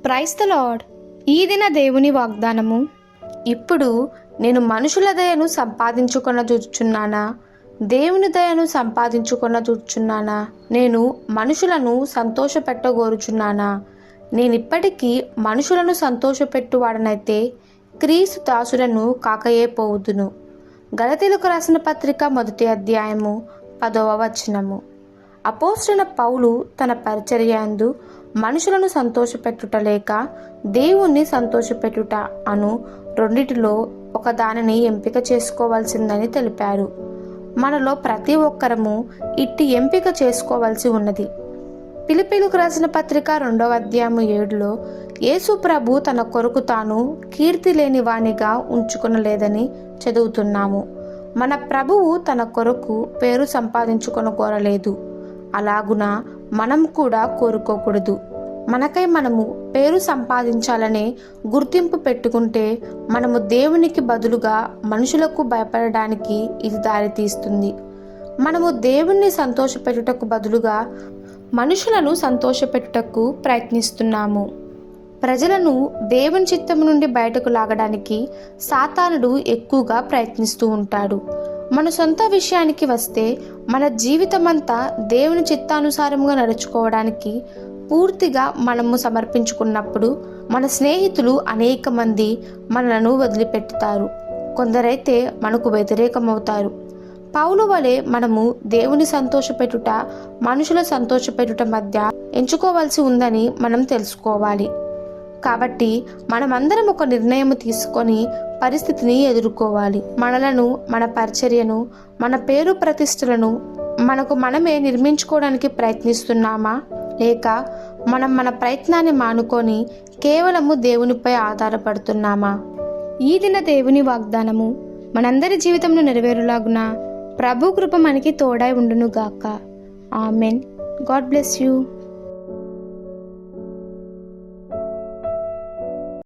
Praise the lord. ఈ దిన దేవుని వాగ్దానము. ఇప్పుడు నేను మనుషుల దయను సంపాదించుకొనజూచుచున్నానా, దేవుని దయను సంపాదించుకొనజూచుచున్నానా? నేను మనుషులను సంతోషపెట్టగోరుచున్నానా? నేనిప్పటికీ మనుషులను సంతోషపెట్టువాడనైతే క్రీస్తు దాసులను కాకయే పోవుదును. గలతీయులకు రాసిన పత్రిక 1వ అధ్యాయము 10వ వచనము. అపోస్తలుడైన పౌలు తన పరిచర్యందు మనుషులను సంతోషపెట్టుట లేక దేవుణ్ణి సంతోషపెట్టుట అను రెండిటిలో ఒక దానిని ఎంపిక చేసుకోవాల్సిందని తెలిపారు. మనలో ప్రతి ఒక్కరము ఇట్టి ఎంపిక చేసుకోవాల్సి ఉన్నది. ఫిలిప్పీయులకు రాసిన పత్రిక 2వ అధ్యాయము 7లో యేసు ప్రభు తన కొరకు తాను కీర్తి లేని వానిగా ఉంచుకొనలేదని చదువుతున్నాము. మన ప్రభువు తన కొరకు పేరు సంపాదించుకొనగోరలేదు. అలాగున మనం కూడా కోరుకోకూడదు. మనకై మనము పేరు సంపాదించాలనే గుర్తింపు పెట్టుకుంటే మనము దేవునికి బదులుగా మనుషులకు భయపడడానికి ఇది దారితీస్తుంది. మనము దేవుణ్ణి సంతోషపెట్టుటకు బదులుగా మనుషులను సంతోషపెట్టుటకు ప్రయత్నిస్తున్నాము. ప్రజలను దేవుని చిత్తము నుండి బయటకు లాగడానికి సాతానుడు ఎక్కువగా ప్రయత్నిస్తూ ఉంటాడు. మన సొంత విషయానికి వస్తే మన జీవితమంతా దేవుని చిత్తానుసారంగా నడుచుకోవడానికి పూర్తిగా మనము సమర్పించుకున్నప్పుడు మన స్నేహితులు అనేక మంది మనలను వదిలిపెట్టుతారు. కొందరైతే మనకు వ్యతిరేకమవుతారు. పౌలు వలె మనము దేవుని సంతోషపెట్టుట, మనుషుల సంతోషపెట్టుట మధ్య ఎంచుకోవాల్సి ఉందని మనం తెలుసుకోవాలి. కాబట్టి మనమందరం ఒక నిర్ణయం తీసుకొని పరిస్థితిని ఎదుర్కోవాలి. మనలను, మన పరిచర్యను, మన పేరు ప్రతిష్టలను మనకు మనమే నిర్మించుకోవడానికి ప్రయత్నిస్తున్నామా, లేక మనం మన ప్రయత్నాన్ని మానుకొని కేవలము దేవునిపై ఆధారపడుతున్నామా? ఈ దిన దేవుని వాగ్దానము మనందరి జీవితంలో నెరవేరులాగున ప్రభు కృప మనకి తోడై ఉండును గాక. ఆమెన్. God bless you.